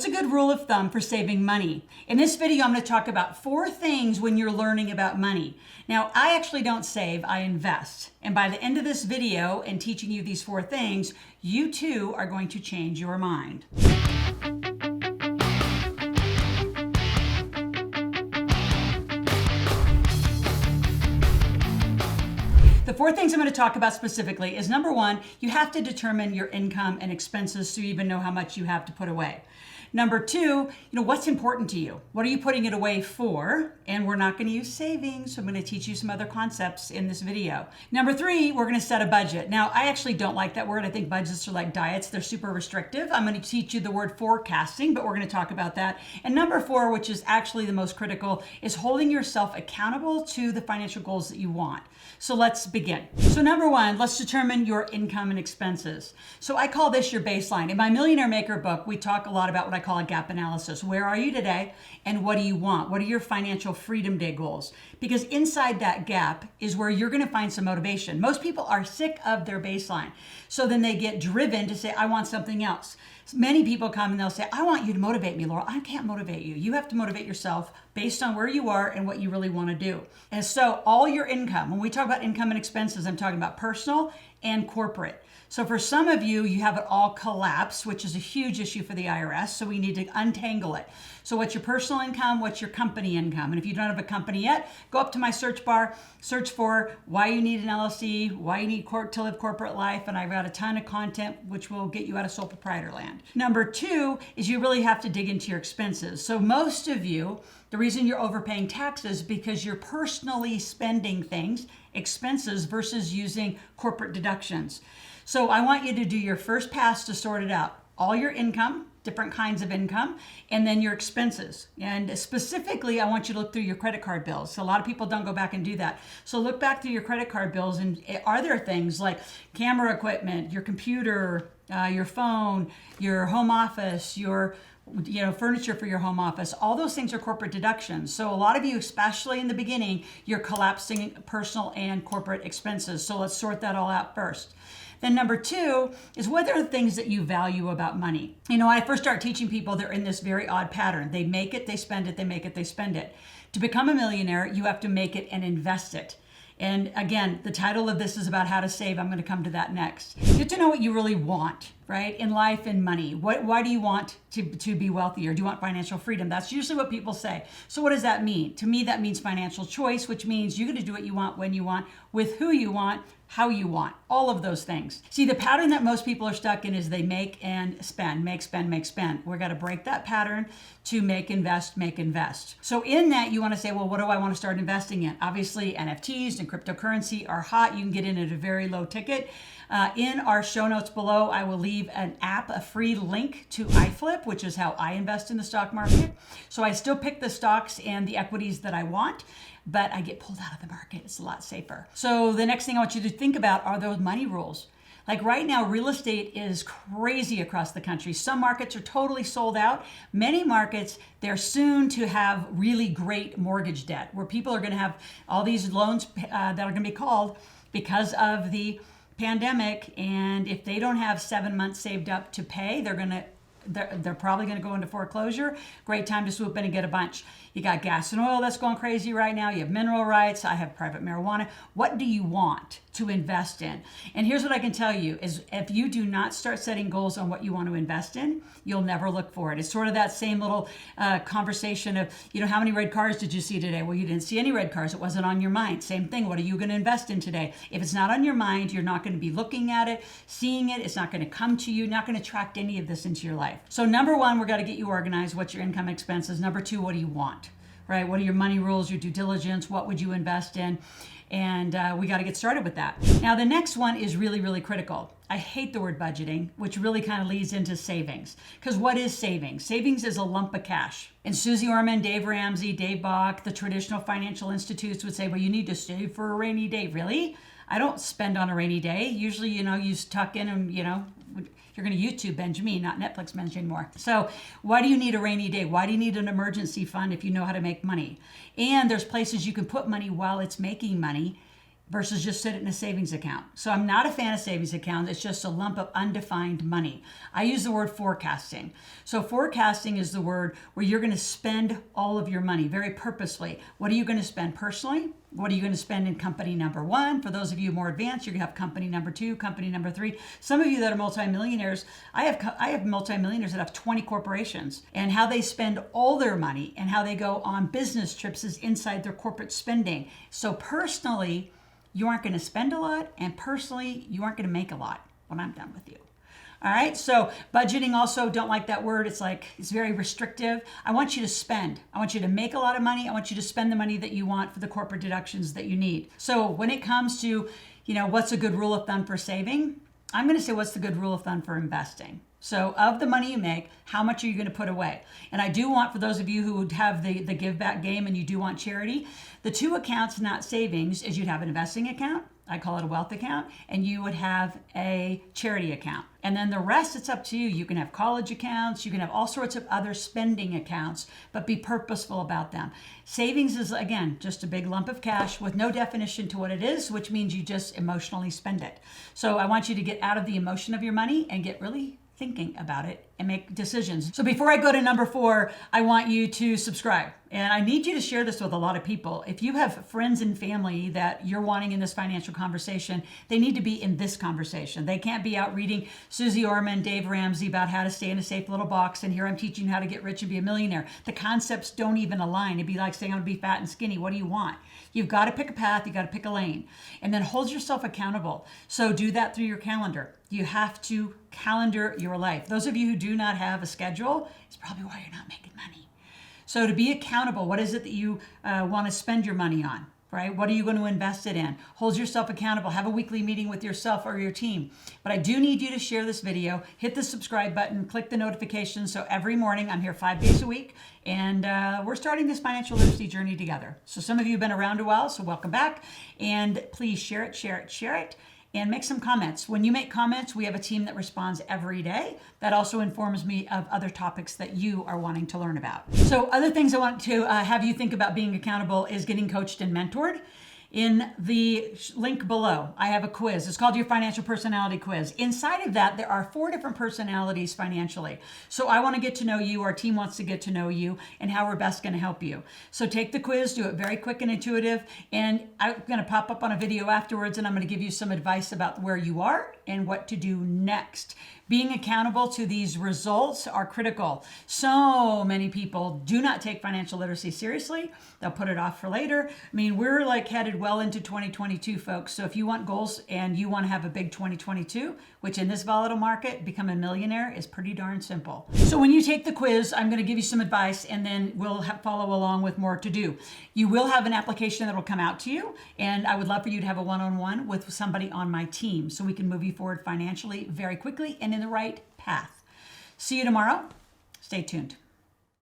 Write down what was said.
What's a good rule of thumb for saving money? In this video, I'm going to talk about 4 things when you're learning about money. Now, I actually don't save, I invest. And by the end of this video and teaching you these 4 things, you too are going to change your mind. The 4 things I'm going to talk about specifically is number 1, you have to determine your income and expenses so you even know how much you have to put away. Number 2, what's important to you? What are you putting it away for? And we're not going to use savings, so I'm going to teach you some other concepts in this video. Number 3, we're going to set a budget. Now, I actually don't like that word. I think budgets are like diets. They're super restrictive. I'm going to teach you the word forecasting, but we're going to talk about that. And number 4, which is actually the most critical, is holding yourself accountable to the financial goals that you want. So let's begin. So number 1, let's determine your income and expenses. So I call this your baseline. In my Millionaire Maker book, we talk a lot about what I call a gap analysis. Where are you today and what do you want? What are your financial freedom day goals? Because inside that gap is where you're going to find some motivation. Most people are sick of their baseline. So then they get driven to say, I want something else. Many people come and they'll say, I want you to motivate me, Loral. I can't motivate you. You have to motivate yourself based on where you are and what you really want to do. And so all your income, when we talk about income and expenses, I'm talking about personal and corporate. So for some of you, you have it all collapsed, which is a huge issue for the IRS. So we need to untangle it. So what's your personal income? What's your company income? And if you don't have a company yet, go up to my search bar, search for why you need an LLC, why you need to live corporate life. And I've got a ton of content which will get you out of sole proprietor land. Number 2 is you really have to dig into your expenses. So most of you, the reason you're overpaying taxes is because you're personally spending things, expenses, versus using corporate deductions. So I want you to do your first pass to sort it out. All your income, different kinds of income, and then your expenses. And specifically, I want you to look through your credit card bills. So a lot of people don't go back and do that. So look back through your credit card bills, and are there things like camera equipment, your computer, your phone, your home office, your furniture for your home office, all those things are corporate deductions. So a lot of you, especially in the beginning, you're collapsing personal and corporate expenses. So let's sort that all out first. Then number 2 is what are the things that you value about money? When I first start teaching people, they're in this very odd pattern. They make it, they spend it, they make it, they spend it. To become a millionaire, you have to make it and invest it. And again, the title of this is about how to save. I'm going to come to that next. Get to know what you really want, right? In life and money. Why do you want to be wealthier? Do you want financial freedom? That's usually what people say. So what does that mean? To me, that means financial choice, which means you're going to do what you want, when you want, with who you want, how you want, all of those things. See, the pattern that most people are stuck in is they make and spend, make, spend, make, spend. We're going to break that pattern to make, invest, make, invest. So in that, you want to say, well, what do I want to start investing in? Obviously, NFTs and cryptocurrency are hot. You can get in at a very low ticket. In our show notes below, I will leave an app, a free link to iFlip, which is how I invest in the stock market. So I still pick the stocks and the equities that I want, but I get pulled out of the market. It's a lot safer. So the next thing I want you to think about are those money rules. Like right now, real estate is crazy across the country. Some markets are totally sold out. Many markets, they're soon to have really great mortgage debt where people are going to have all these loans that are going to be called because of the pandemic. And if they don't have 7 months saved up to pay, they're probably going to go into foreclosure. Great time to swoop in and get a bunch. You got gas and oil that's going crazy right now. You have mineral rights. I have private marijuana. What do you want to invest in? And here's what I can tell you is if you do not start setting goals on what you want to invest in, you'll never look for it. It's sort of that same little conversation of, how many red cars did you see today? Well, you didn't see any red cars. It wasn't on your mind. Same thing. What are you going to invest in today? If it's not on your mind, you're not going to be looking at it, seeing it. It's not going to come to you. Not going to attract any of this into your life. So number 1, we're going to get you organized. What's your income expenses? Number 2, what do you want? Right? What are your money rules, your due diligence? What would you invest in? And we got to get started with that. Now, the next one is really, really critical. I hate the word budgeting, which really kind of leads into savings. Because what is savings? Savings is a lump of cash. And Susie Orman, Dave Ramsey, Dave Bach, the traditional financial institutes would say, well, you need to save for a rainy day. Really? I don't spend on a rainy day. Usually, you tuck in and, you're going to YouTube binge me, not Netflix binge anymore. So why do you need a rainy day? Why do you need an emergency fund if you know how to make money? And there's places you can put money while it's making money versus just sit it in a savings account. So I'm not a fan of savings accounts. It's just a lump of undefined money. I use the word forecasting. So forecasting is the word where you're going to spend all of your money very purposely. What are you going to spend personally? What are you going to spend in company number one? For those of you more advanced, you're going to have company number two, company number three. Some of you that are multimillionaires, I have multimillionaires that have 20 corporations, and how they spend all their money and how they go on business trips is inside their corporate spending. So personally, you aren't going to spend a lot, and personally, you aren't going to make a lot when I'm done with you. All right, so budgeting also, don't like that word. It's very restrictive. I want you to spend. I want you to make a lot of money. I want you to spend the money that you want for the corporate deductions that you need. So when it comes to, what's a good rule of thumb for saving, I'm going to say what's the good rule of thumb for investing. So of the money you make, how much are you going to put away? And I do want, for those of you who would have the give back game and you do want charity, the two accounts, not savings, is you'd have an investing account. I call it a wealth account, and you would have a charity account. And then the rest, it's up to you. You can have college accounts, you can have all sorts of other spending accounts, but be purposeful about them. Savings is, again, just a big lump of cash with no definition to what it is, which means you just emotionally spend it. So I want you to get out of the emotion of your money and get really thinking about it and make decisions. So before I go to number 4, I want you to subscribe. And I need you to share this with a lot of people. If you have friends and family that you're wanting in this financial conversation, they need to be in this conversation. They can't be out reading Susie Orman, Dave Ramsey about how to stay in a safe little box, and here I'm teaching you how to get rich and be a millionaire. The concepts don't even align. It'd be like saying, I'm gonna be fat and skinny. What do you want? You've got to pick a path, you got to pick a lane, and then hold yourself accountable. So do that through your calendar. You have to calendar your life. Those of you who do not have a schedule, it's probably why you're not making money. So to be accountable, what is it that you want to spend your money on, right? What are you going to invest it in? Hold yourself accountable. Have a weekly meeting with yourself or your team. But I do need you to share this video, hit the subscribe button, click the notifications. So every morning, I'm here 5 days a week, and we're starting this financial literacy journey together. So some of you have been around a while, so welcome back. And please share it, share it, share it. And make some comments. When you make comments, we have a team that responds every day. That also informs me of other topics that you are wanting to learn about. So other things I want to have you think about being accountable is getting coached and mentored. In the link below, I have a quiz. It's called your financial personality quiz. Inside of that, there are 4 different personalities financially. So I want to get to know you. Our team wants to get to know you and how we're best going to help you. So take the quiz, do it very quick and intuitive. And I'm going to pop up on a video afterwards, and I'm going to give you some advice about where you are and what to do next. Being accountable to these results are critical. So many people do not take financial literacy seriously. They'll put it off for later. I mean, we're headed well into 2022, folks. So if you want goals and you want to have a big 2022, which in this volatile market, become a millionaire is pretty darn simple. So when you take the quiz, I'm going to give you some advice, and then we'll follow along with more to do. You will have an application that will come out to you, and I would love for you to have a one-on-one with somebody on my team so we can move you forward financially very quickly and in the right path. See you tomorrow. Stay tuned.